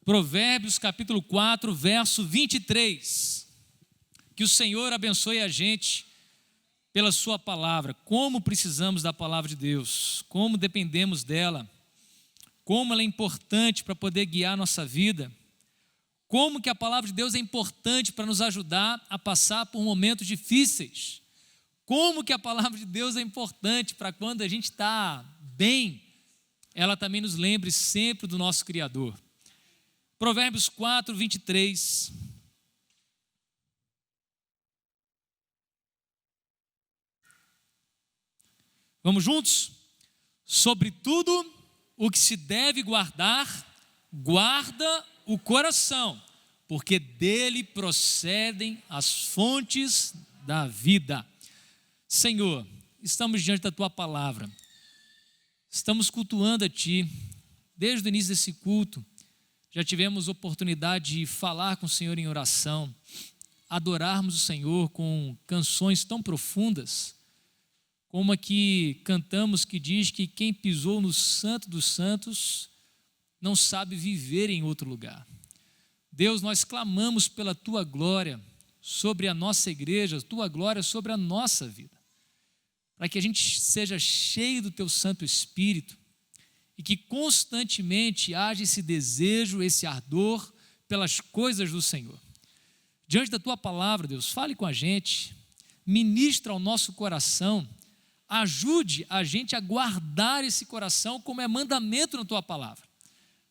Provérbios capítulo 4, verso 23. Que o Senhor abençoe a gente pela sua palavra. Como precisamos da palavra de Deus, como dependemos dela, como ela é importante para poder guiar a nossa vida, como que a palavra de Deus é importante para nos ajudar a passar por momentos difíceis, como que a palavra de Deus é importante para quando a gente está bem, ela também nos lembre sempre do nosso Criador. Provérbios 4, 23. Vamos juntos? Sobre tudo o que se deve guardar, guarda o coração, porque dele procedem as fontes da vida. Senhor, estamos diante da Tua palavra, estamos cultuando a Ti, desde o início desse culto, já tivemos oportunidade de falar com o Senhor em oração, adorarmos o Senhor com canções tão profundas, como a que cantamos, que diz que quem pisou no Santo dos Santos não sabe viver em outro lugar. Deus, nós clamamos pela Tua glória sobre a nossa igreja, Tua glória sobre a nossa vida, para que a gente seja cheio do Teu Santo Espírito e que constantemente haja esse desejo, esse ardor pelas coisas do Senhor. Diante da Tua palavra, Deus, fale com a gente, ministra ao nosso coração, ajude a gente a guardar esse coração como é mandamento na Tua palavra.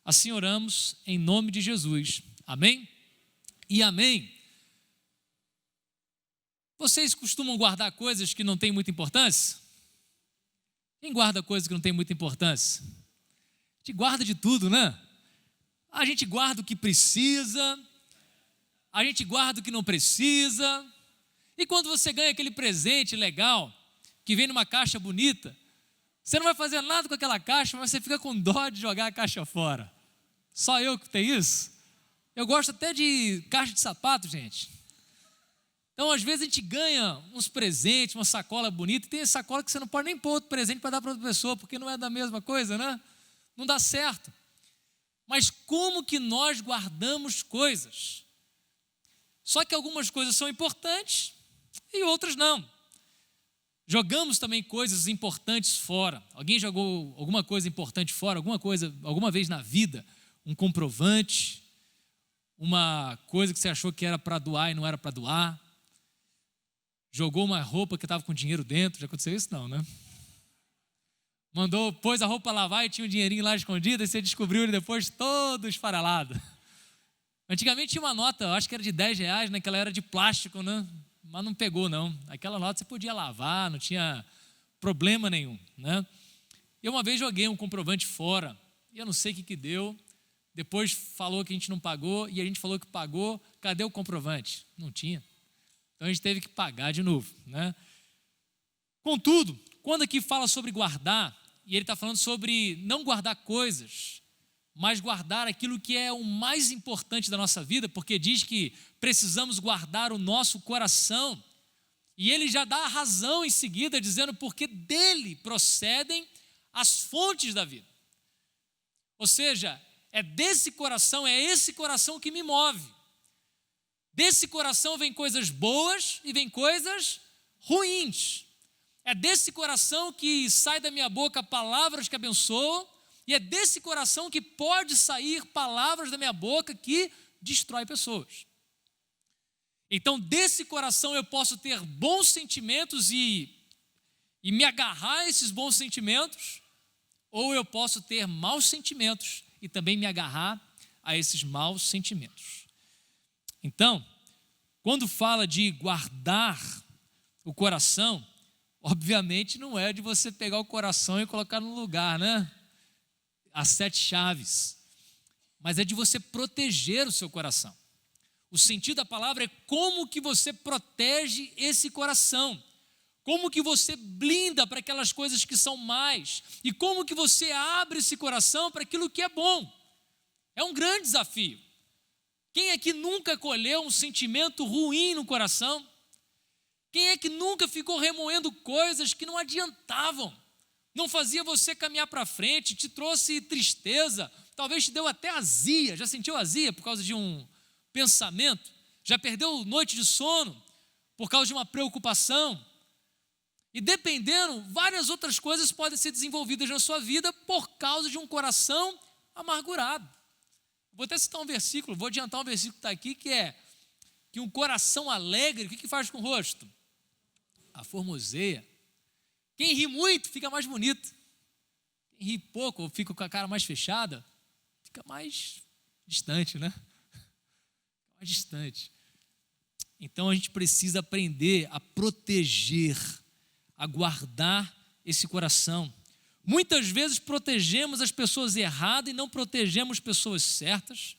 Assim oramos em nome de Jesus. Amém? E amém. Vocês costumam guardar coisas que não têm muita importância? Quem guarda coisas que não têm muita importância? A gente guarda de tudo, né? A gente guarda o que precisa, a gente guarda o que não precisa. E quando você ganha aquele presente legal, que vem numa caixa bonita, você não vai fazer nada com aquela caixa, mas você fica com dó de jogar a caixa fora. Só eu que tenho isso? Eu gosto até de caixa de sapato, gente. Então, às vezes a gente ganha uns presentes, uma sacola bonita, e tem sacola que você não pode nem pôr outro presente para dar para outra pessoa, porque não é da mesma coisa, né? Não dá certo. Mas como que nós guardamos coisas? Só que algumas coisas são importantes e outras não. Jogamos também coisas importantes fora. Alguém jogou alguma coisa importante fora, alguma vez na vida? Um comprovante, uma coisa que você achou que era para doar e não era para doar? Jogou uma roupa que estava com dinheiro dentro? Já aconteceu isso? Não, né? Pôs a roupa a lavar e tinha um dinheirinho lá escondido, e você descobriu ele depois todo esfarelado. Antigamente tinha uma nota, eu acho que era de R$10, né, que ela era de plástico, né? Mas não pegou não. Aquela nota você podia lavar, não tinha problema nenhum, né? Eu uma vez joguei um comprovante fora, e eu não sei o que deu. Depois falou que a gente não pagou, e a gente falou que pagou. Cadê o comprovante? Não tinha. Então a gente teve que pagar de novo, né? Contudo, quando aqui fala sobre guardar, e ele está falando sobre não guardar coisas, mas guardar aquilo que é o mais importante da nossa vida, porque diz que precisamos guardar o nosso coração, e ele já dá a razão em seguida, dizendo porque dele procedem as fontes da vida. Ou seja, é desse coração, é esse coração que me move. Desse coração vem coisas boas e vem coisas ruins. É desse coração que sai da minha boca palavras que abençoam, e é desse coração que pode sair palavras da minha boca que destrói pessoas. Então, desse coração eu posso ter bons sentimentos e me agarrar a esses bons sentimentos, ou eu posso ter maus sentimentos e também me agarrar a esses maus sentimentos. Então, quando fala de guardar o coração, obviamente não é de você pegar o coração e colocar no lugar, né? As 7 chaves. Mas é de você proteger o seu coração. O sentido da palavra é como que você protege esse coração. Como que você blinda para aquelas coisas que são más. E como que você abre esse coração para aquilo que é bom. É um grande desafio. Quem é que nunca colheu um sentimento ruim no coração? Quem é que nunca ficou remoendo coisas que não adiantavam? Não fazia você caminhar para frente, te trouxe tristeza, talvez te deu até azia. Já sentiu azia por causa de um pensamento? Já perdeu noite de sono por causa de uma preocupação? E dependendo, várias outras coisas podem ser desenvolvidas na sua vida por causa de um coração amargurado. Vou até citar um versículo, vou adiantar um versículo que está aqui, que é que um coração alegre, o que faz com o rosto? Aformoseia. Quem ri muito fica mais bonito. Quem ri pouco ou fica com a cara mais fechada, fica mais distante, né? Mais distante. Então a gente precisa aprender a proteger, a guardar esse coração. Muitas vezes protegemos as pessoas erradas e não protegemos pessoas certas.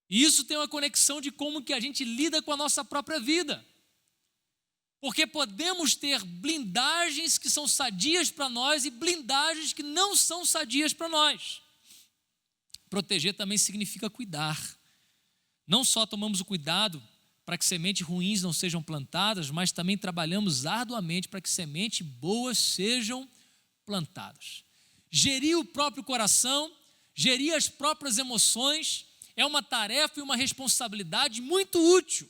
E isso tem uma conexão de como que a gente lida com a nossa própria vida. Porque podemos ter blindagens que são sadias para nós e blindagens que não são sadias para nós. Proteger também significa cuidar. Não só tomamos o cuidado para que sementes ruins não sejam plantadas, mas também trabalhamos arduamente para que sementes boas sejam plantadas. Gerir o próprio coração, gerir as próprias emoções, é uma tarefa e uma responsabilidade muito útil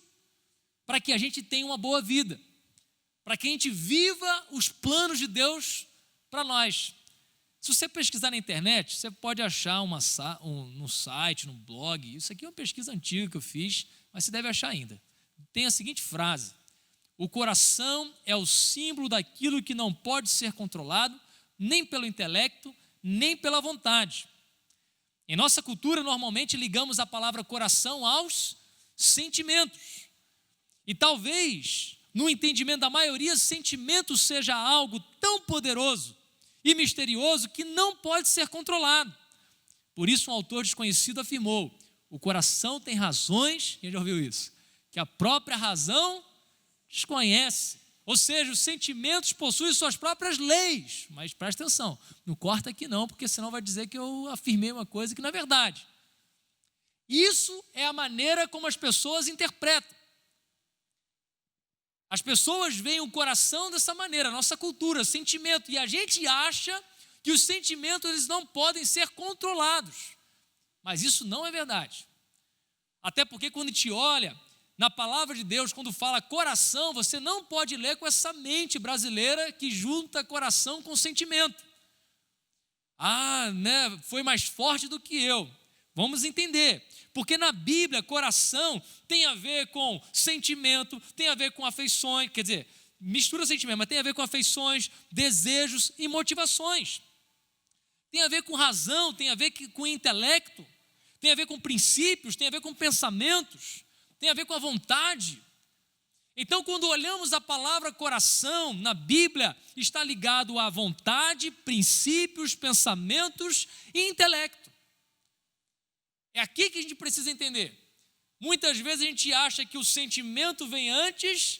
para que a gente tenha uma boa vida, para que a gente viva os planos de Deus para nós. Se você pesquisar na internet, você pode achar num site, num blog, isso aqui é uma pesquisa antiga que eu fiz, mas você deve achar ainda. Tem a seguinte frase: o coração é o símbolo daquilo que não pode ser controlado, nem pelo intelecto, nem pela vontade. Em nossa cultura, normalmente ligamos a palavra coração aos sentimentos. E talvez, no entendimento da maioria, sentimento seja algo tão poderoso e misterioso que não pode ser controlado. Por isso, um autor desconhecido afirmou: o coração tem razões, quem já ouviu isso? Que a própria razão desconhece. Ou seja, os sentimentos possuem suas próprias leis. Mas presta atenção, não corta aqui não, porque senão vai dizer que eu afirmei uma coisa que não é verdade. Isso é a maneira como as pessoas interpretam. As pessoas veem o coração dessa maneira, a nossa cultura, sentimento, e a gente acha que os sentimentos eles não podem ser controlados. Mas isso não é verdade. Até porque quando a gente olha na palavra de Deus, quando fala coração, você não pode ler com essa mente brasileira que junta coração com sentimento. Foi mais forte do que eu. Vamos entender. Porque na Bíblia, coração tem a ver com sentimento, tem a ver com afeições, quer dizer, mistura sentimento, mas tem a ver com afeições, desejos e motivações. Tem a ver com razão, tem a ver com intelecto, tem a ver com princípios, tem a ver com pensamentos, tem a ver com a vontade. Então, quando olhamos a palavra coração na Bíblia, está ligado à vontade, princípios, pensamentos e intelecto. É aqui que a gente precisa entender. Muitas vezes a gente acha que o sentimento vem antes,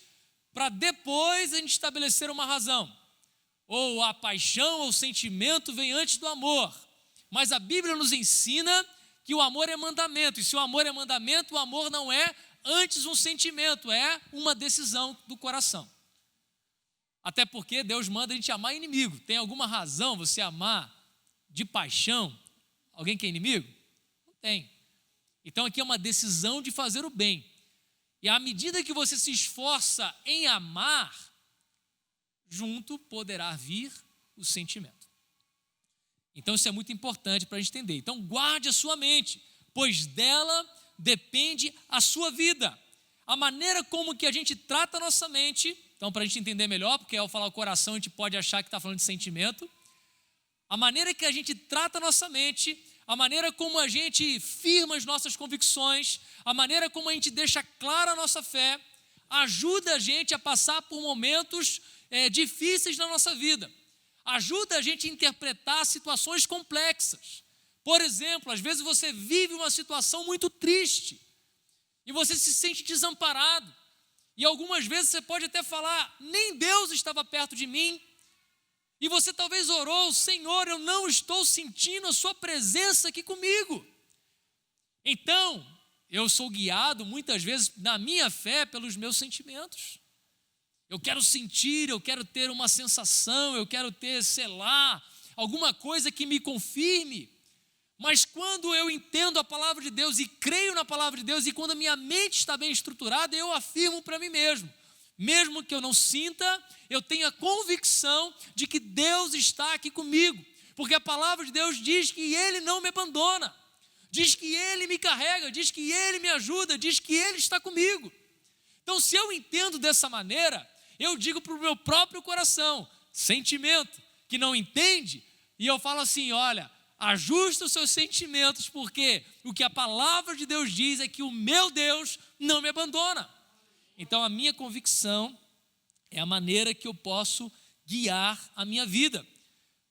para depois a gente estabelecer uma razão. Ou a paixão ou o sentimento vem antes do amor. Mas a Bíblia nos ensina que o amor é mandamento. E se o amor é mandamento, o amor não é antes um sentimento, é uma decisão do coração. Até porque Deus manda a gente amar inimigo. Tem alguma razão você amar de paixão alguém que é inimigo? Não tem. Então aqui é uma decisão de fazer o bem. E à medida que você se esforça em amar, junto poderá vir o sentimento. Então isso é muito importante para a gente entender. Então guarde a sua mente, pois dela depende a sua vida. A maneira como que a gente trata a nossa mente, então para a gente entender melhor, porque ao falar o coração a gente pode achar que está falando de sentimento. A maneira que a gente trata a nossa mente, a maneira como a gente firma as nossas convicções, a maneira como a gente deixa clara a nossa fé, ajuda a gente a passar por momentos difíceis na nossa vida. Ajuda a gente a interpretar situações complexas. Por exemplo, às vezes você vive uma situação muito triste e você se sente desamparado. E algumas vezes você pode até falar, nem Deus estava perto de mim. E você talvez orou, Senhor, eu não estou sentindo a sua presença aqui comigo. Então, eu sou guiado muitas vezes na minha fé pelos meus sentimentos. Eu quero sentir, eu quero ter uma sensação, eu quero ter, sei lá, alguma coisa que me confirme Mas quando eu entendo a palavra de Deus e creio na palavra de Deus, e quando a minha mente está bem estruturada, eu afirmo para mim mesmo que eu não sinta, eu tenho a convicção de que Deus está aqui comigo, porque a palavra de Deus diz que Ele não me abandona, diz que Ele me carrega, diz que Ele me ajuda, diz que Ele está comigo. Então, se eu entendo dessa maneira, eu digo para o meu próprio coração, sentimento, que não entende, e eu falo assim, olha, ajusta os seus sentimentos, porque o que a palavra de Deus diz é que o meu Deus não me abandona. Então, a minha convicção é a maneira que eu posso guiar a minha vida.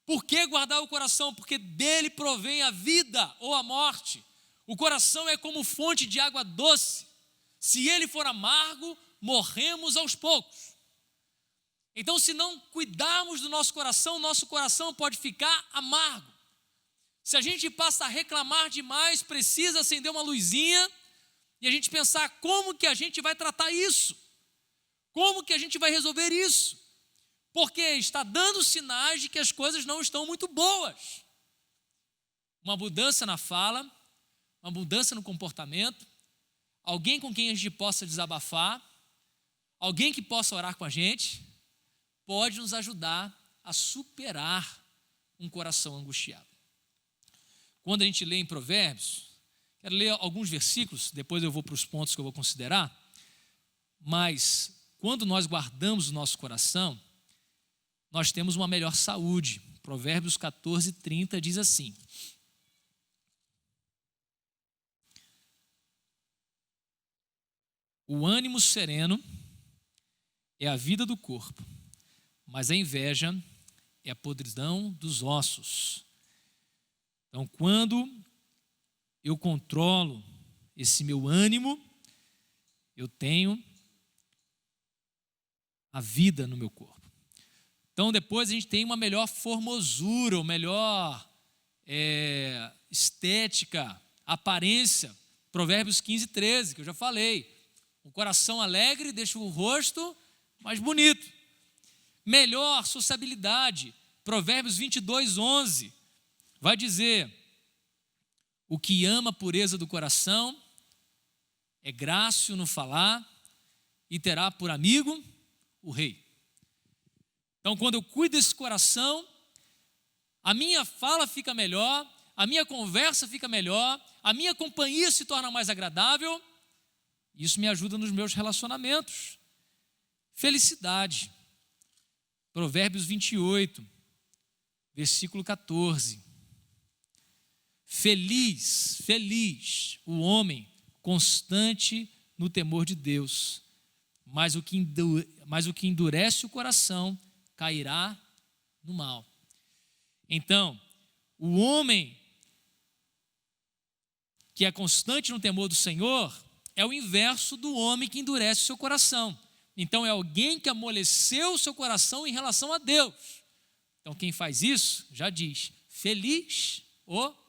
Por que guardar o coração? Porque dele provém a vida ou a morte. O coração é como fonte de água doce. Se ele for amargo, morremos aos poucos. Então, se não cuidarmos do nosso coração pode ficar amargo. Se a gente passa a reclamar demais, precisa acender uma luzinha e a gente pensar como que a gente vai tratar isso, como que a gente vai resolver isso, porque está dando sinais de que as coisas não estão muito boas. Uma mudança na fala, uma mudança no comportamento, alguém com quem a gente possa desabafar, alguém que possa orar com a gente, pode nos ajudar a superar um coração angustiado. Quando a gente lê em Provérbios, quero ler alguns versículos, depois eu vou para os pontos que eu vou considerar, mas quando nós guardamos o nosso coração, nós temos uma melhor saúde. Provérbios 14:30 diz assim: o ânimo sereno é a vida do corpo, mas a inveja é a podridão dos ossos. Então, quando eu controlo esse meu ânimo, eu tenho a vida no meu corpo. Então, depois a gente tem uma melhor formosura, uma melhor estética, aparência. Provérbios 15:13, que eu já falei. O coração alegre deixa o rosto mais bonito. Melhor sociabilidade. Provérbios 22:11. Vai dizer: o que ama a pureza do coração é grácil no falar e terá por amigo o rei. Então, quando eu cuido desse coração, a minha fala fica melhor, a minha conversa fica melhor, a minha companhia se torna mais agradável. Isso me ajuda nos meus relacionamentos. Felicidade. Provérbios 28, versículo 14. Feliz o homem constante no temor de Deus, mas o que endurece o coração cairá no mal. Então, o homem que é constante no temor do Senhor é o inverso do homem que endurece o seu coração. Então, é alguém que amoleceu o seu coração em relação a Deus. Então, quem faz isso, já diz, feliz o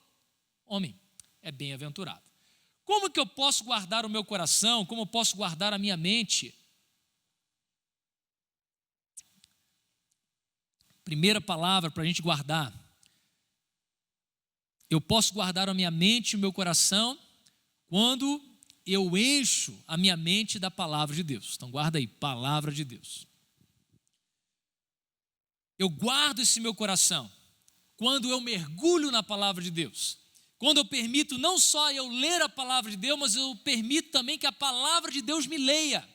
homem, é bem-aventurado. Como que eu posso guardar o meu coração? Como eu posso guardar a minha mente? Primeira palavra para a gente guardar. Eu posso guardar a minha mente e o meu coração quando eu encho a minha mente da palavra de Deus. Então guarda aí, palavra de Deus. Eu guardo esse meu coração quando eu mergulho na palavra de Deus. Quando eu permito não só eu ler a palavra de Deus, mas eu permito também que a palavra de Deus me leia.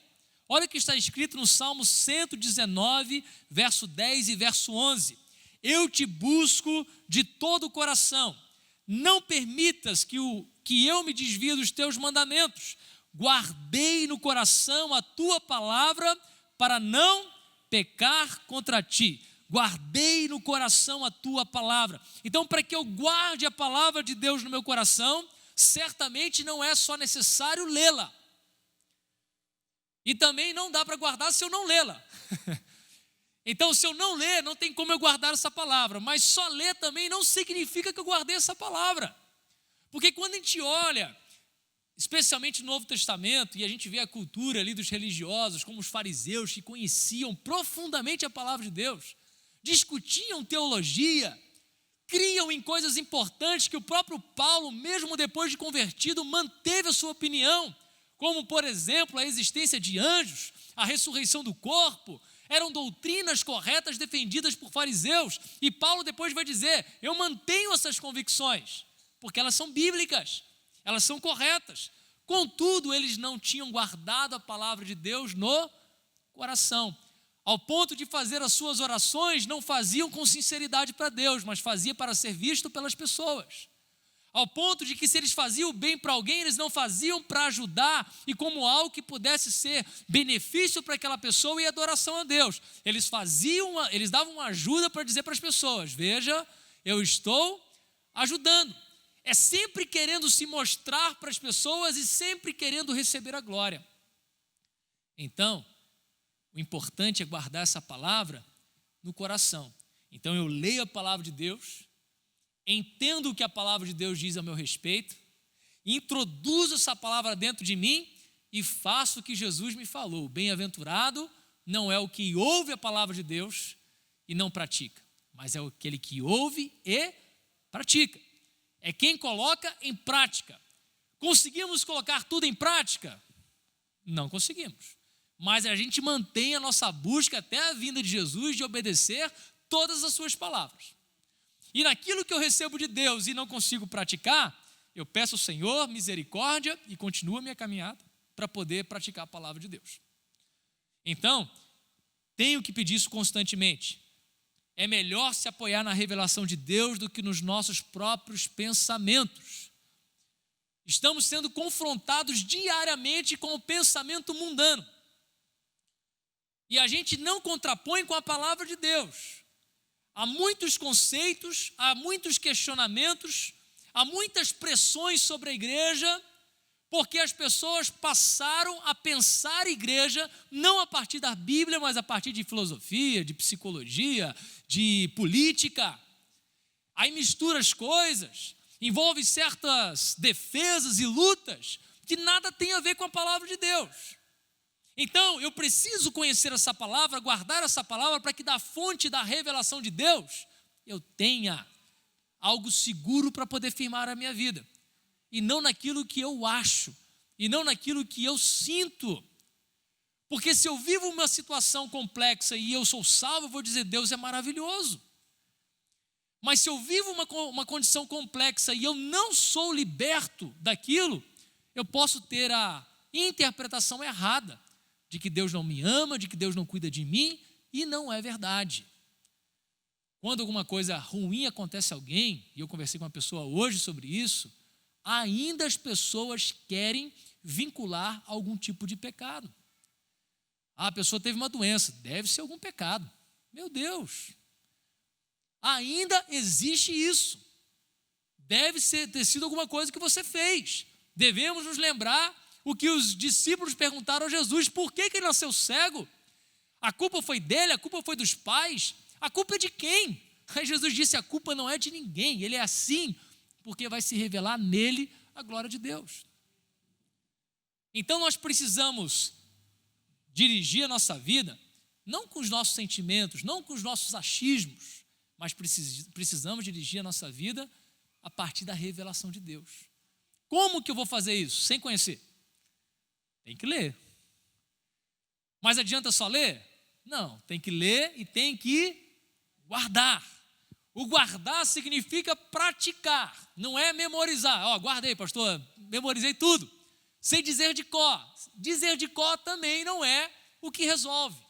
Olha o que está escrito no Salmo 119, verso 10 e verso 11. Eu te busco de todo o coração. Não permitas que eu me desvie dos teus mandamentos. Guardei no coração a tua palavra para não pecar contra ti. Guardei no coração a tua palavra. Então, para que eu guarde a palavra de Deus no meu coração, certamente não é só necessário lê-la. E também não dá para guardar se eu não lê-la. Então, se eu não ler, não tem como eu guardar essa palavra. Mas só ler também não significa que eu guardei essa palavra. Porque quando a gente olha, especialmente no Novo Testamento, e a gente vê a cultura ali dos religiosos, como os fariseus que conheciam profundamente a palavra de Deus, discutiam teologia, criam em coisas importantes que o próprio Paulo, mesmo depois de convertido, manteve a sua opinião, como, por exemplo, a existência de anjos, a ressurreição do corpo. Eram doutrinas corretas defendidas por fariseus, e Paulo depois vai dizer: eu mantenho essas convicções, porque elas são bíblicas, elas são corretas. Contudo, eles não tinham guardado a palavra de Deus no coração, ao ponto de fazer as suas orações, não faziam com sinceridade para Deus, mas fazia para ser visto pelas pessoas. Ao ponto de que, se eles faziam bem para alguém, eles não faziam para ajudar e como algo que pudesse ser benefício para aquela pessoa e adoração a Deus. Eles davam uma ajuda para dizer para as pessoas: veja, eu estou ajudando. É sempre querendo se mostrar para as pessoas e sempre querendo receber a glória. Então, o importante é guardar essa palavra no coração. Então eu leio a palavra de Deus, entendo o que a palavra de Deus diz a meu respeito, introduzo essa palavra dentro de mim e faço o que Jesus me falou. Bem-aventurado não é o que ouve a palavra de Deus e não pratica, mas é aquele que ouve e pratica. É quem coloca em prática. Conseguimos colocar tudo em prática? Não conseguimos. Mas a gente mantém a nossa busca até a vinda de Jesus de obedecer todas as suas palavras. E naquilo que eu recebo de Deus e não consigo praticar, eu peço ao Senhor misericórdia e continuo a minha caminhada para poder praticar a palavra de Deus. Então, tenho que pedir isso constantemente. É melhor se apoiar na revelação de Deus do que nos nossos próprios pensamentos. Estamos sendo confrontados diariamente com o pensamento mundano. E a gente não contrapõe com a palavra de Deus. Há muitos conceitos, há muitos questionamentos, há muitas pressões sobre a igreja, porque as pessoas passaram a pensar a igreja não a partir da Bíblia, mas a partir de filosofia, de psicologia, de política. Aí mistura as coisas, envolve certas defesas e lutas que nada tem a ver com a palavra de Deus. Então, eu preciso conhecer essa palavra, guardar essa palavra, para que da fonte da revelação de Deus eu tenha algo seguro para poder firmar a minha vida. E não naquilo que eu acho, e não naquilo que eu sinto. Porque se eu vivo uma situação complexa e eu sou salvo, eu vou dizer: Deus é maravilhoso. Mas se eu vivo uma condição complexa e eu não sou liberto daquilo, eu posso ter a interpretação errada de que Deus não me ama, de que Deus não cuida de mim, e não é verdade. Quando alguma coisa ruim acontece a alguém, e eu conversei com uma pessoa hoje sobre isso, ainda as pessoas querem vincular algum tipo de pecado. A pessoa teve uma doença, deve ser algum pecado. Meu Deus! Ainda existe isso. Deve ter sido alguma coisa que você fez. Devemos nos lembrar o que os discípulos perguntaram a Jesus: por que ele nasceu cego? A culpa foi dele? A culpa foi dos pais? A culpa é de quem? Aí Jesus disse: a culpa não é de ninguém, ele é assim porque vai se revelar nele a glória de Deus. Então nós precisamos dirigir a nossa vida não com os nossos sentimentos, não com os nossos achismos, mas precisamos dirigir a nossa vida a partir da revelação de Deus. Como que eu vou fazer isso? Sem conhecer. Tem que ler. Mas adianta só ler? Não, tem que ler e tem que guardar. O guardar significa praticar, não é memorizar. Guardei, pastor, memorizei tudo. Sem dizer de cor. Dizer de cor também não é o que resolve.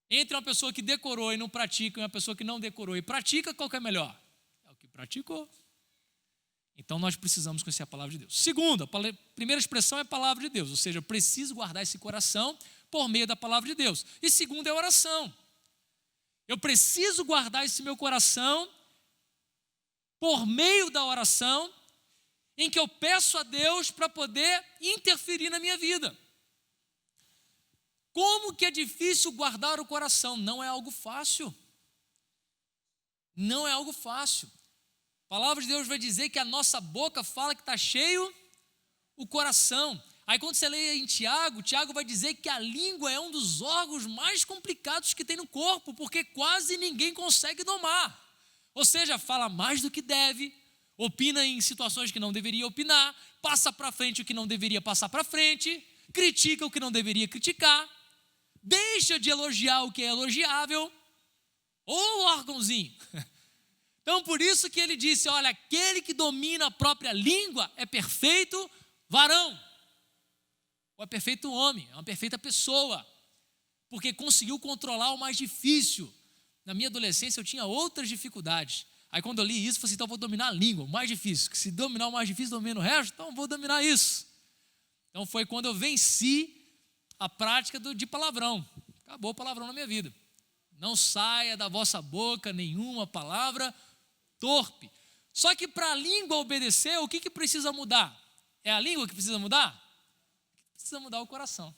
Entre uma pessoa que decorou e não pratica e uma pessoa que não decorou e pratica, qual que é melhor? É o que praticou. Então nós precisamos conhecer a palavra de Deus. Segundo, a primeira expressão é a palavra de Deus, ou seja, eu preciso guardar esse coração por meio da palavra de Deus. E segundo é a oração. Eu preciso guardar esse meu coração por meio da oração, em que eu peço a Deus para poder interferir na minha vida. Como que é difícil guardar o coração? Não é algo fácil. Não é algo fácil. A palavra de Deus vai dizer que a nossa boca fala que está cheio o coração. Aí quando você lê em Tiago, Tiago vai dizer que a língua é um dos órgãos mais complicados que tem no corpo, porque quase ninguém consegue domar. Ou seja, fala mais do que deve, opina em situações que não deveria opinar, passa para frente o que não deveria passar para frente, critica o que não deveria criticar, deixa de elogiar o que é elogiável, ou órgãozinho. Então, por isso que ele disse, olha, aquele que domina a própria língua é perfeito varão, ou é perfeito homem, é uma perfeita pessoa, porque conseguiu controlar o mais difícil. Na minha adolescência eu tinha outras dificuldades. Aí quando eu li isso, eu falei assim, então eu vou dominar a língua, o mais difícil. Que se dominar o mais difícil, domino o resto, então eu vou dominar isso. Então foi quando eu venci a prática de palavrão. Acabou o palavrão na minha vida. Não saia da vossa boca nenhuma palavra torpe. Só que para a língua obedecer, o que precisa mudar? É a língua que precisa mudar? Precisa mudar o coração.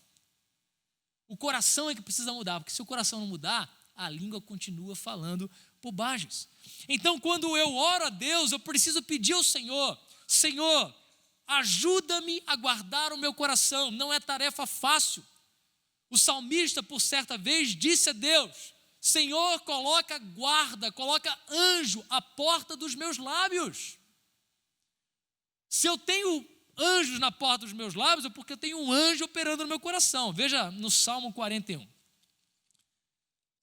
O coração é que precisa mudar, porque se o coração não mudar, a língua continua falando bobagens. Então, quando eu oro a Deus, eu preciso pedir ao Senhor, Senhor, ajuda-me a guardar o meu coração. Não é tarefa fácil. O salmista, por certa vez, disse a Deus, Senhor, coloca guarda, coloca anjo à porta dos meus lábios. Se eu tenho anjos na porta dos meus lábios, é porque eu tenho um anjo operando no meu coração. Veja no Salmo 41.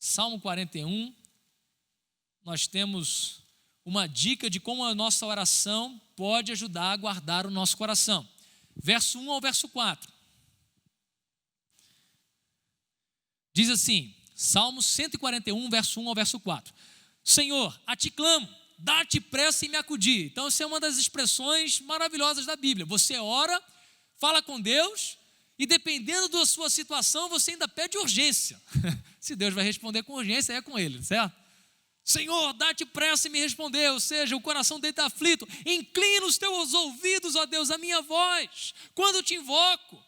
Salmo 41, nós temos uma dica de como a nossa oração pode ajudar a guardar o nosso coração. Verso 1 ao verso 4. Diz assim, Salmo 141, verso 1 ao verso 4. Senhor, a ti clamo, dá-te pressa em me acudir. Então, essa é uma das expressões maravilhosas da Bíblia. Você ora, fala com Deus, e dependendo da sua situação, você ainda pede urgência. Se Deus vai responder com urgência, é com Ele, certo? Senhor, dá-te pressa em me responder, ou seja, o coração dele está aflito. Inclina os teus ouvidos, ó Deus, a minha voz, quando te invoco.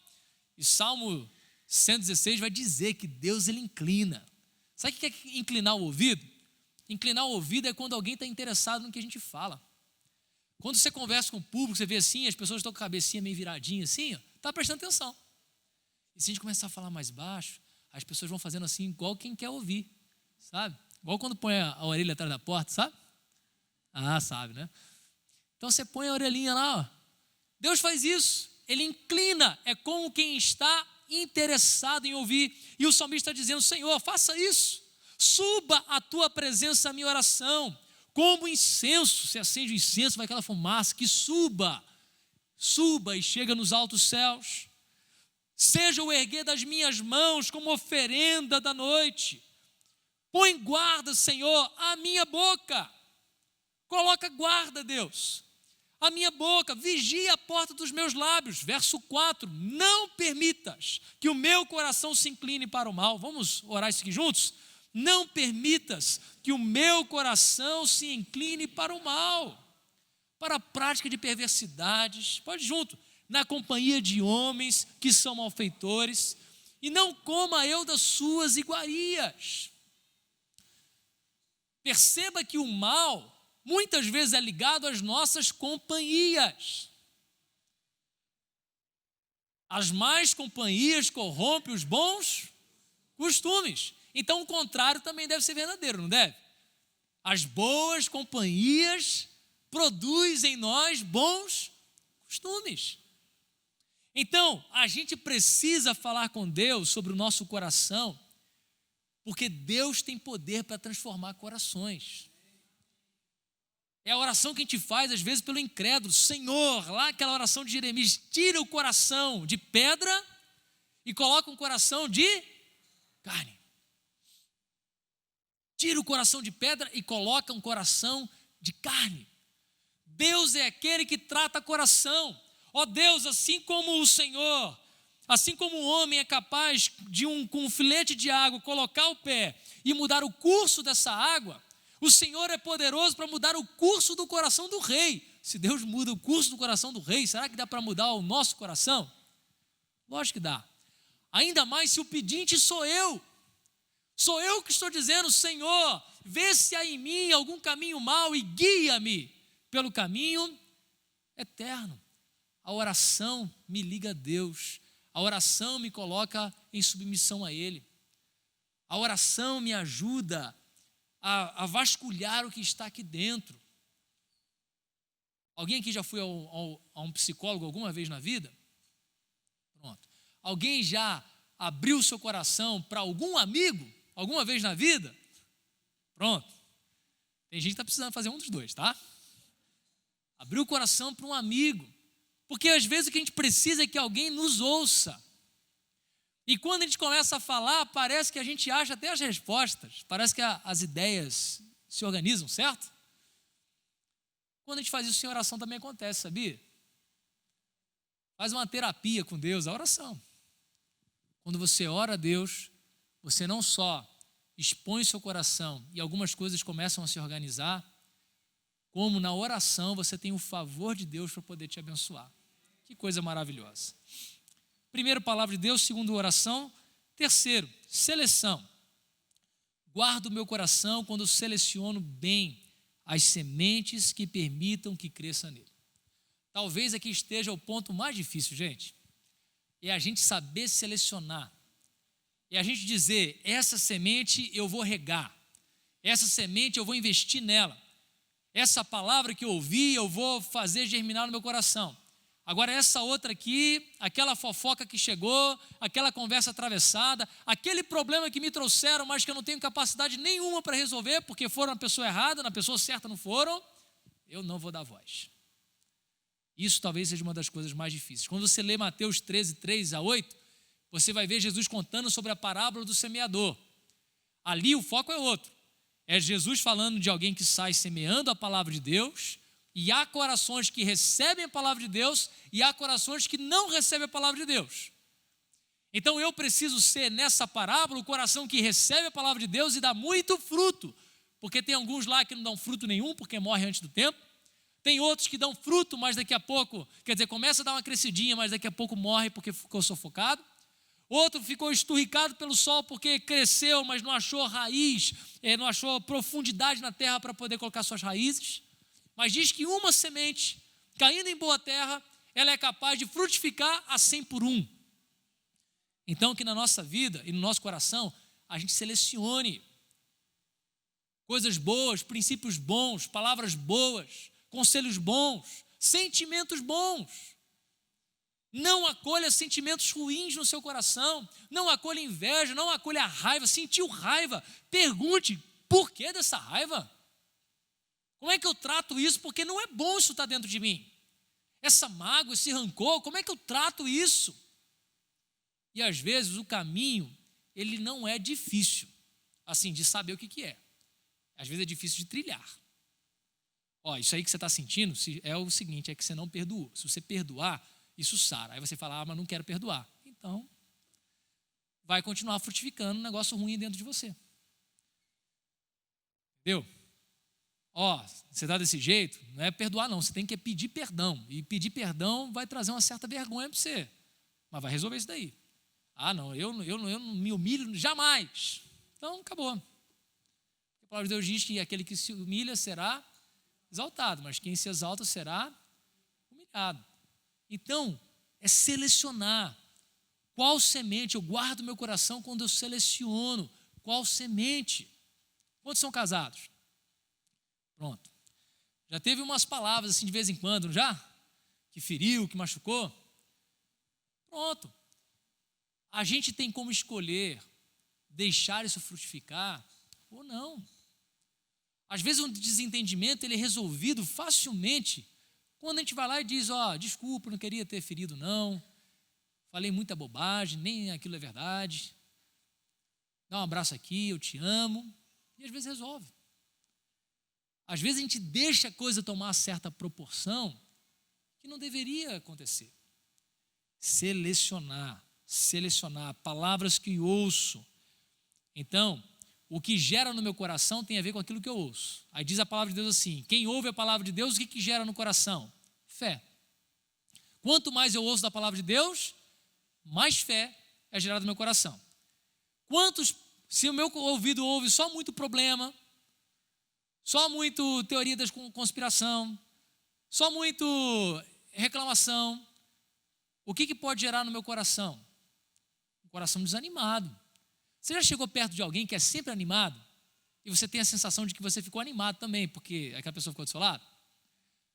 E Salmo 116 vai dizer que Deus, Ele inclina. Sabe o que é inclinar o ouvido? Inclinar o ouvido é quando alguém está interessado no que a gente fala. Quando você conversa com o público, você vê assim, as pessoas estão com a cabecinha meio viradinha assim, está prestando atenção. E se a gente começar a falar mais baixo, as pessoas vão fazendo assim, igual quem quer ouvir, sabe? Igual quando põe a orelha atrás da porta, sabe? Ah, sabe, né? Então você põe a orelhinha lá, ó. Deus faz isso, Ele inclina, é como quem está interessado em ouvir. E o salmista está dizendo, Senhor, faça isso. Suba a tua presença a minha oração, como incenso, se acende o incenso, vai aquela fumaça, que suba e chega nos altos céus. Seja o erguer das minhas mãos como oferenda da noite. Põe guarda, Senhor, a minha boca. Coloca guarda, Deus, a minha boca, vigia a porta dos meus lábios. Verso 4, não permitas que o meu coração se incline para o mal. Vamos orar isso aqui juntos? Não permitas que o meu coração se incline para o mal, para a prática de perversidades, pode ir junto, na companhia de homens que são malfeitores, e não coma eu das suas iguarias. Perceba que o mal muitas vezes é ligado às nossas companhias. As más companhias corrompem os bons costumes. Então o contrário também deve ser verdadeiro, não deve? As boas companhias produzem em nós bons costumes. Então, a gente precisa falar com Deus sobre o nosso coração, porque Deus tem poder para transformar corações. É a oração que a gente faz, às vezes, pelo incrédulo. Senhor, lá aquela oração de Jeremias, tira o coração de pedra e coloca um coração de carne. Tira o coração de pedra e coloca um coração de carne. Deus é aquele que trata coração. Ó Deus, assim como o Senhor, assim como o homem é capaz de com um filete de água colocar o pé e mudar o curso dessa água, o Senhor é poderoso para mudar o curso do coração do rei. Se Deus muda o curso do coração do rei, será que dá para mudar o nosso coração? Lógico que dá. Ainda mais se o pedinte sou eu. Sou eu que estou dizendo, Senhor, vê se há em mim algum caminho mau e guia-me pelo caminho eterno. A oração me liga a Deus. A oração me coloca em submissão a Ele. A oração me ajuda a vasculhar o que está aqui dentro. Alguém aqui já foi a um psicólogo alguma vez na vida? Pronto. Alguém já abriu seu coração para algum amigo alguma vez na vida? Pronto. Tem gente que está precisando fazer um dos dois, tá? Abriu o coração para um amigo. Porque às vezes o que a gente precisa é que alguém nos ouça. E quando a gente começa a falar, parece que a gente acha até as respostas. Parece que as ideias se organizam, certo? Quando a gente faz isso em oração também acontece, sabia? Faz uma terapia com Deus, a oração. Quando você ora a Deus, você não só expõe seu coração e algumas coisas começam a se organizar, como na oração você tem o favor de Deus para poder te abençoar. Que coisa maravilhosa. Primeiro, palavra de Deus. Segundo, oração. Terceiro, seleção. Guardo o meu coração quando seleciono bem as sementes que permitam que cresça nele. Talvez aqui esteja o ponto mais difícil, gente. É a gente saber selecionar. É a gente dizer, essa semente eu vou regar. Essa semente eu vou investir nela. Essa palavra que eu ouvi eu vou fazer germinar no meu coração. Agora essa outra aqui, aquela fofoca que chegou, aquela conversa atravessada, aquele problema que me trouxeram, mas que eu não tenho capacidade nenhuma para resolver, porque foram na pessoa errada, na pessoa certa não foram, eu não vou dar voz. Isso talvez seja uma das coisas mais difíceis. Quando você lê Mateus 13, 3-8, você vai ver Jesus contando sobre a parábola do semeador. Ali o foco é outro. É Jesus falando de alguém que sai semeando a palavra de Deus, e há corações que recebem a palavra de Deus e há corações que não recebem a palavra de Deus. Então eu preciso ser nessa parábola o coração que recebe a palavra de Deus e dá muito fruto, porque tem alguns lá que não dão fruto nenhum porque morrem antes do tempo. Tem outros que dão fruto, mas daqui a pouco, quer dizer, começa a dar uma crescidinha, mas daqui a pouco morre porque ficou sufocado. Outro ficou esturricado pelo sol porque cresceu, mas não achou raiz, não achou profundidade na terra para poder colocar suas raízes. Mas diz que uma semente, caindo em boa terra, ela é capaz de frutificar a 100 por 1. Então que na nossa vida e no nosso coração, a gente selecione coisas boas, princípios bons, palavras boas, conselhos bons, sentimentos bons. Não acolha sentimentos ruins no seu coração, não acolha inveja, não acolha raiva. Sentiu raiva, pergunte, por que dessa raiva? Como é que eu trato isso? Porque não é bom isso estar dentro de mim. Essa mágoa, esse rancor, como é que eu trato isso? E às vezes o caminho, ele não é difícil, assim, de saber o que é. Às vezes é difícil de trilhar. Isso aí que você está sentindo é o seguinte, é que você não perdoou. Se você perdoar, isso sara. Aí você fala, mas não quero perdoar. Então, vai continuar frutificando um negócio ruim dentro de você. Entendeu? Você está desse jeito, não é perdoar não, você tem que pedir perdão. E pedir perdão vai trazer uma certa vergonha para você. Mas vai resolver isso daí. Não, eu não me humilho jamais. Então, acabou. A palavra de Deus diz que aquele que se humilha será exaltado, mas quem se exalta será humilhado. Então, é selecionar qual semente. Eu guardo meu coração quando eu seleciono qual semente. Quantos são casados? Pronto. Já teve umas palavras assim de vez em quando, não já? Que feriu, que machucou. Pronto. A gente tem como escolher deixar isso frutificar ou não. Às vezes um desentendimento ele é resolvido facilmente quando a gente vai lá e diz, desculpa, não queria ter ferido não, falei muita bobagem, nem aquilo é verdade, dá um abraço aqui, eu te amo, e às vezes resolve. Às vezes a gente deixa a coisa tomar certa proporção que não deveria acontecer. Selecionar palavras que ouço. Então, o que gera no meu coração tem a ver com aquilo que eu ouço. Aí diz a palavra de Deus assim, quem ouve a palavra de Deus, o que gera no coração? Fé. Quanto mais eu ouço da palavra de Deus, mais fé é gerada no meu coração. Se o meu ouvido ouve só muito problema, só muito teoria da conspiração, só muito reclamação, o que pode gerar no meu coração? Um coração desanimado. Você já chegou perto de alguém que é sempre animado? e você tem a sensação de que você ficou animado também, porque aquela pessoa ficou do seu lado.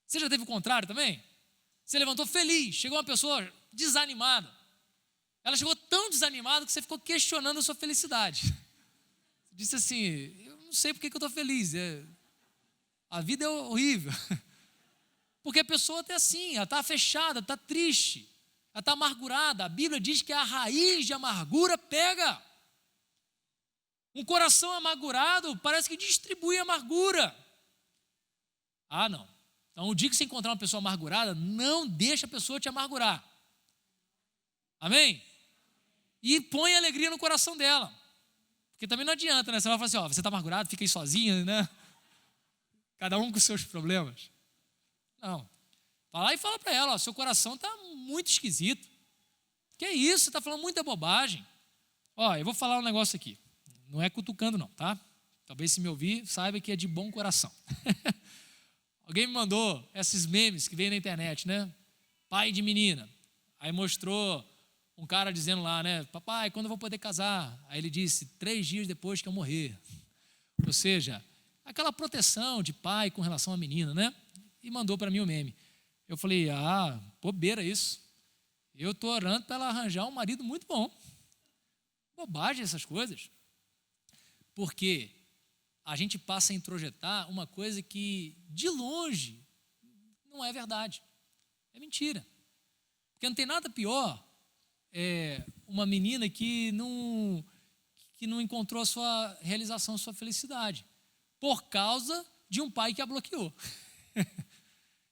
Você já teve o contrário também? Você levantou feliz, chegou uma pessoa desanimada. Ela chegou tão desanimada que você ficou questionando a sua felicidade. Disse assim, eu não sei porque que eu estou feliz, a vida é horrível. Porque a pessoa está assim, ela está fechada, está triste, ela está amargurada. A Bíblia diz que a raiz de amargura pega. Um coração amargurado parece que distribui amargura. Ah, não. Então, o dia que você encontrar uma pessoa amargurada, não deixa a pessoa te amargurar. Amém? E põe alegria no coração dela. Porque também não adianta, né? Você vai falar assim, você está amargurado, fica aí sozinha, né? Cada um com os seus problemas. Não. Vai lá e fala para ela, seu coração está muito esquisito. Que isso? Você está falando muita bobagem. Eu vou falar um negócio aqui. Não é cutucando não, tá? Talvez se me ouvir, saiba que é de bom coração. Alguém me mandou esses memes que vem na internet, né? Pai de menina. Aí mostrou um cara dizendo lá, né? Papai, quando eu vou poder casar? Aí ele disse, 3 dias depois que eu morrer. Ou seja, aquela proteção de pai com relação à menina, né? E mandou para mim o meme. Eu falei, bobeira isso. Eu estou orando para ela arranjar um marido muito bom. Bobagem essas coisas. Porque a gente passa a introjetar uma coisa que, de longe, não é verdade. É mentira. Porque não tem nada pior uma menina que não encontrou a sua realização, a sua felicidade, por causa de um pai que a bloqueou.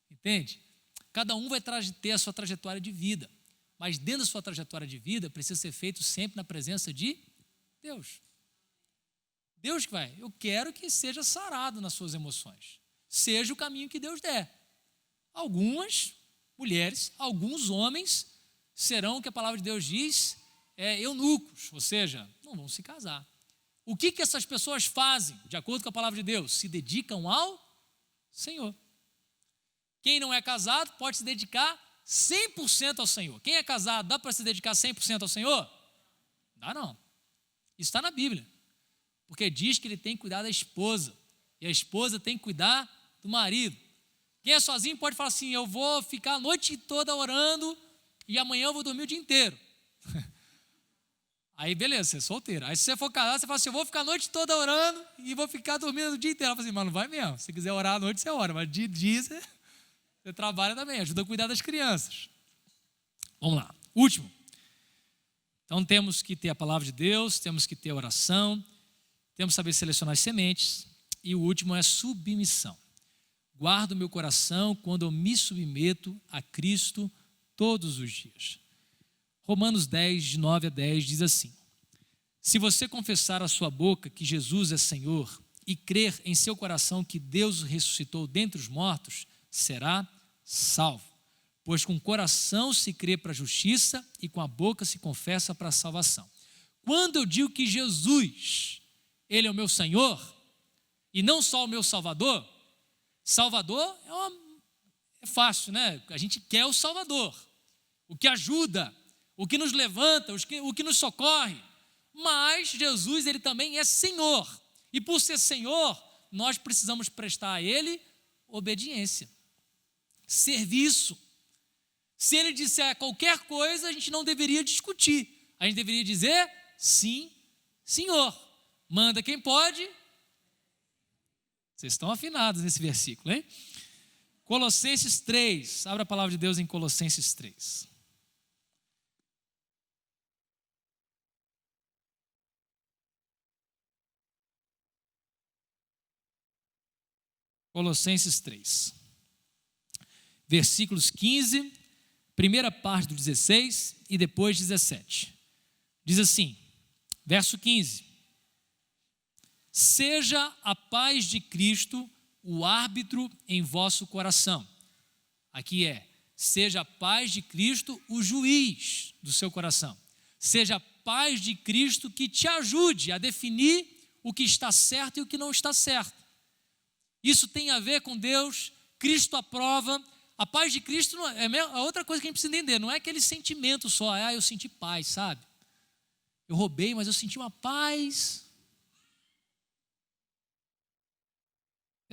Entende? Cada um vai ter a sua trajetória de vida, mas dentro da sua trajetória de vida precisa ser feito sempre na presença de Deus. Deus que vai, eu quero que seja sarado nas suas emoções, seja o caminho que Deus der. Algumas mulheres, alguns homens serão, o que a palavra de Deus diz, eunucos, ou seja, não vão se casar. O que essas pessoas fazem, de acordo com a palavra de Deus? Se dedicam ao Senhor. Quem não é casado pode se dedicar 100% ao Senhor. Quem é casado, dá para se dedicar 100% ao Senhor? Dá não. Isso está na Bíblia. Porque diz que ele tem que cuidar da esposa. E a esposa tem que cuidar do marido. Quem é sozinho pode falar assim, eu vou ficar a noite toda orando e amanhã eu vou dormir o dia inteiro. Aí beleza, você é solteiro. Aí se você for casado, você fala assim, eu vou ficar a noite toda orando e vou ficar dormindo o dia inteiro. Ela fala assim, mas não vai mesmo. Se quiser orar à noite, você ora. Mas de dia você trabalha também, ajuda a cuidar das crianças. Vamos lá. Último. Então temos que ter a palavra de Deus, temos que ter a oração, temos que saber selecionar as sementes. E o último é submissão. Guardo o meu coração quando eu me submeto a Cristo todos os dias. Romanos 10, de 9 a 10, diz assim, se você confessar a sua boca que Jesus é Senhor e crer em seu coração que Deus o ressuscitou dentre os mortos, será salvo. Pois com o coração se crê para a justiça e com a boca se confessa para a salvação. Quando eu digo que Jesus, Ele é o meu Senhor e não só o meu Salvador, Salvador é fácil, né? A gente quer o Salvador, o que ajuda, o que nos levanta, o que nos socorre. Mas Jesus, Ele também é Senhor. E por ser Senhor, nós precisamos prestar a Ele obediência, serviço. Se Ele disser qualquer coisa, a gente não deveria discutir. A gente deveria dizer, sim, Senhor. Manda quem pode. Vocês estão afinados nesse versículo, hein? Colossenses 3. Abra a palavra de Deus em Colossenses 3. Colossenses 3. Versículos 15, primeira parte do 16 e depois 17. Diz assim, verso 15. Seja a paz de Cristo o árbitro em vosso coração. Aqui seja a paz de Cristo o juiz do seu coração. Seja a paz de Cristo que te ajude a definir o que está certo e o que não está certo. Isso tem a ver com Deus, Cristo aprova. A paz de Cristo é outra coisa que a gente precisa entender, não é aquele sentimento só, eu senti paz, sabe? Eu roubei, mas eu senti uma paz.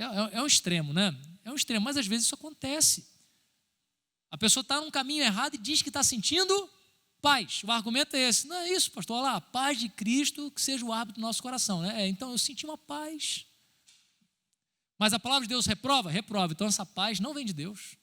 É um extremo, né? É um extremo, mas às vezes isso acontece. A pessoa está num caminho errado e diz que está sentindo paz. O argumento é esse. Não é isso, pastor. Olha lá, a paz de Cristo que seja o árbitro do nosso coração, né? Então eu senti uma paz. Mas a palavra de Deus reprova? Reprova. Então essa paz não vem de Deus.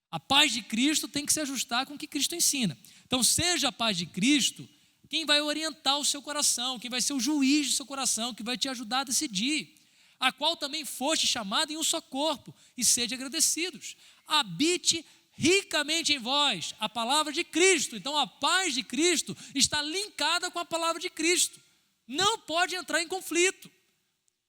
A paz de Cristo tem que se ajustar com o que Cristo ensina. Então seja a paz de Cristo quem vai orientar o seu coração, quem vai ser o juiz do seu coração, que vai te ajudar a decidir, a qual também foste chamado em um só corpo, e sede agradecidos. Habite ricamente em vós a palavra de Cristo. Então a paz de Cristo está linkada com a palavra de Cristo. Não pode entrar em conflito.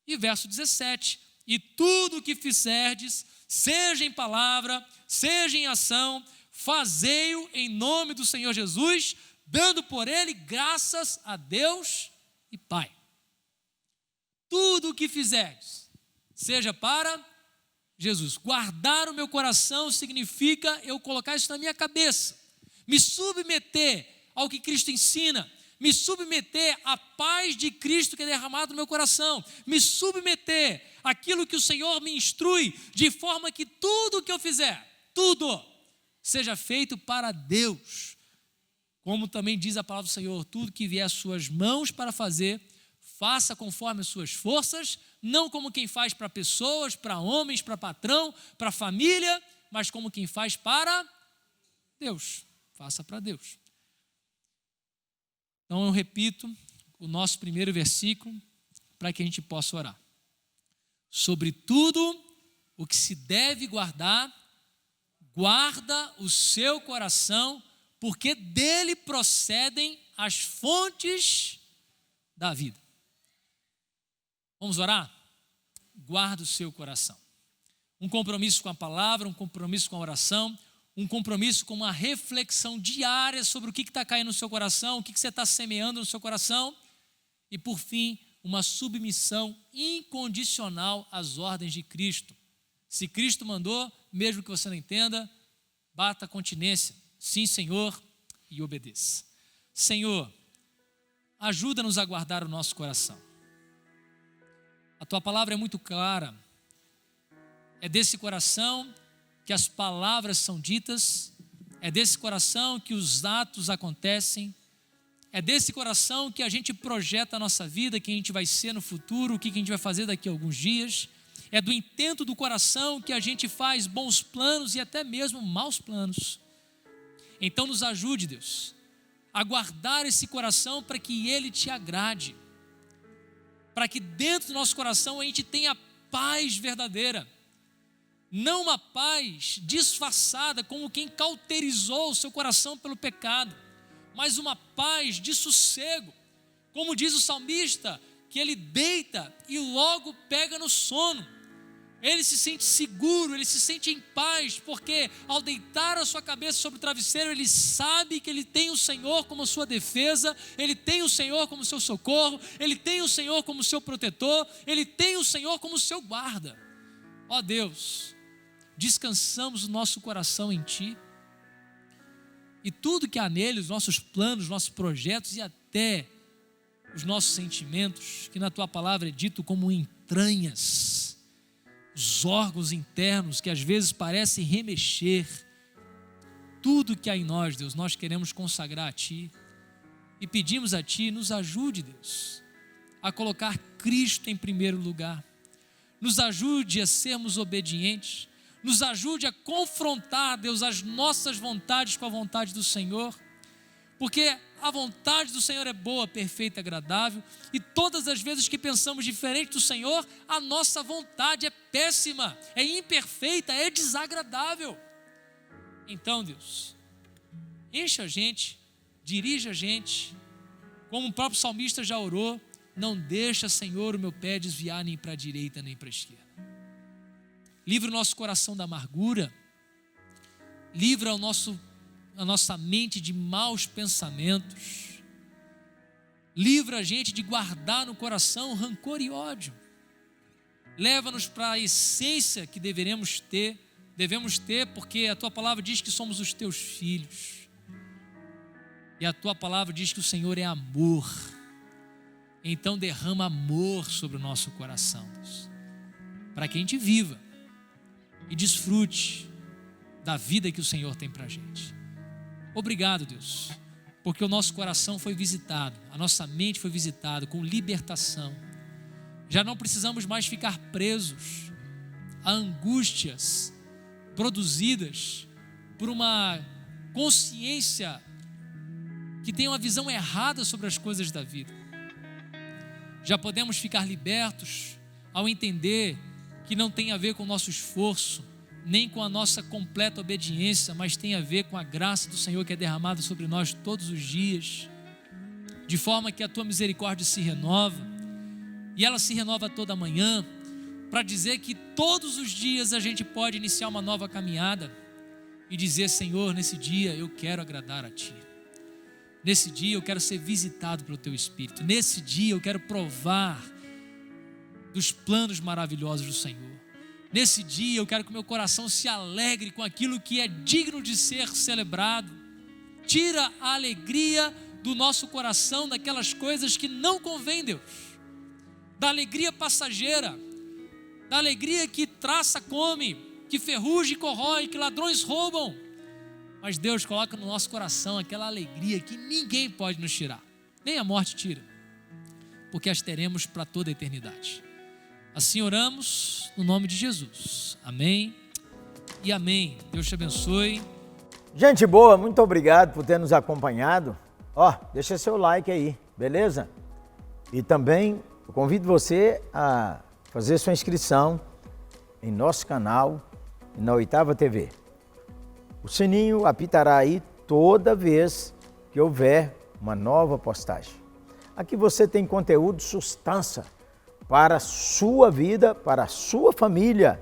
E verso 17, e tudo o que fizerdes, seja em palavra, seja em ação, fazei-o em nome do Senhor Jesus, dando por ele graças a Deus e Pai. Tudo o que fizerdes, seja para Jesus. Guardar o meu coração significa eu colocar isso na minha cabeça, me submeter ao que Cristo ensina, me submeter à paz de Cristo que é derramado no meu coração, me submeter àquilo que o Senhor me instrui, de forma que tudo que eu fizer, tudo, seja feito para Deus. Como também diz a palavra do Senhor, tudo que vier às suas mãos para fazer, faça conforme as suas forças, não como quem faz para pessoas, para homens, para patrão, para família, mas como quem faz para Deus. Faça para Deus. Então eu repito o nosso primeiro versículo para que a gente possa orar. Sobre tudo o que se deve guardar, guarda o seu coração, porque dele procedem as fontes da vida. Vamos orar? Guarda o seu coração. Um compromisso com a palavra, um compromisso com a oração, um compromisso com uma reflexão diária sobre o que está caindo no seu coração, o que você está semeando no seu coração, e por fim, uma submissão incondicional às ordens de Cristo. Se Cristo mandou, mesmo que você não entenda, bata a continência. Sim, Senhor, e obedeça. Senhor, ajuda-nos a guardar o nosso coração. A tua palavra é muito clara. É desse coração que as palavras são ditas, é desse coração que os atos acontecem, é desse coração que a gente projeta a nossa vida, quem a gente vai ser no futuro, o que a gente vai fazer daqui a alguns dias. É do intento do coração que a gente faz bons planos e até mesmo maus planos. Então nos ajude, Deus, a guardar esse coração para que ele te agrade, para que dentro do nosso coração a gente tenha paz verdadeira, não uma paz disfarçada como quem cauterizou o seu coração pelo pecado, mas uma paz de sossego, como diz o salmista, que ele deita e logo pega no sono. Ele se sente seguro, ele se sente em paz, porque ao deitar a sua cabeça sobre o travesseiro, ele sabe que ele tem o Senhor como sua defesa, ele tem o Senhor como seu socorro, ele tem o Senhor como seu protetor, ele tem o Senhor como seu guarda. Ó Deus, descansamos o nosso coração em Ti, e tudo que há nele, os nossos planos, os nossos projetos e até os nossos sentimentos, que na Tua palavra é dito como entranhas, os órgãos internos que às vezes parecem remexer, tudo que há em nós, Deus, nós queremos consagrar a Ti e pedimos a Ti, nos ajude, Deus, a colocar Cristo em primeiro lugar, nos ajude a sermos obedientes, nos ajude a confrontar, Deus, as nossas vontades com a vontade do Senhor, porque a vontade do Senhor é boa, perfeita e agradável, e todas as vezes que pensamos diferente do Senhor, a nossa vontade é péssima, é imperfeita, é desagradável. Então, Deus, enche a gente, dirige a gente, como o próprio salmista já orou, não deixa, Senhor, o meu pé desviar nem para a direita nem para a esquerda. Livra o nosso coração da amargura, livra a nossa mente de maus pensamentos, livra a gente de guardar no coração rancor e ódio, leva-nos para a essência que devemos ter, porque a Tua palavra diz que somos os Teus filhos, e a Tua palavra diz que o Senhor é amor. Então derrama amor sobre o nosso coração, Deus. para que a gente viva e desfrute da vida que o Senhor tem para a gente. Obrigado, Deus, porque o nosso coração foi visitado, a nossa mente foi visitada com libertação. Já não precisamos mais ficar presos a angústias produzidas por uma consciência que tem uma visão errada sobre as coisas da vida. Já podemos ficar libertos ao entender que não tem a ver com o nosso esforço, nem com a nossa completa obediência, mas tem a ver com a graça do Senhor que é derramada sobre nós todos os dias, de forma que a tua misericórdia se renova, e ela se renova toda manhã, para dizer que todos os dias a gente pode iniciar uma nova caminhada e dizer: Senhor, nesse dia eu quero agradar a Ti. Nesse dia eu quero ser visitado pelo Teu Espírito. Nesse dia eu quero provar dos planos maravilhosos do Senhor. Nesse dia eu quero que o meu coração se alegre com aquilo que é digno de ser celebrado. Tira a alegria do nosso coração daquelas coisas que não convêm, Deus. Da alegria passageira, da alegria que traça come, que ferrugem corrói, que ladrões roubam. Mas Deus coloca no nosso coração aquela alegria que ninguém pode nos tirar, nem a morte tira, porque as teremos para toda a eternidade. Assim oramos no nome de Jesus. Amém e amém. Deus te abençoe. Gente boa, muito obrigado por ter nos acompanhado. Deixa seu like aí, beleza? E também eu convido você a fazer sua inscrição em nosso canal e na Oitava TV. O sininho apitará aí toda vez que houver uma nova postagem. Aqui você tem conteúdo, substância para a sua vida, para a sua família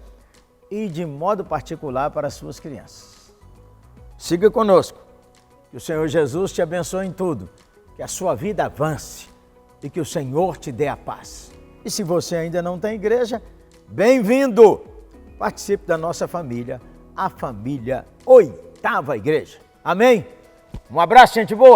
e de modo particular para as suas crianças. Siga conosco. Que o Senhor Jesus te abençoe em tudo. Que a sua vida avance e que o Senhor te dê a paz. E se você ainda não tem igreja, bem-vindo! Participe da nossa família, a família Oitava Igreja. Amém? Um abraço, gente boa!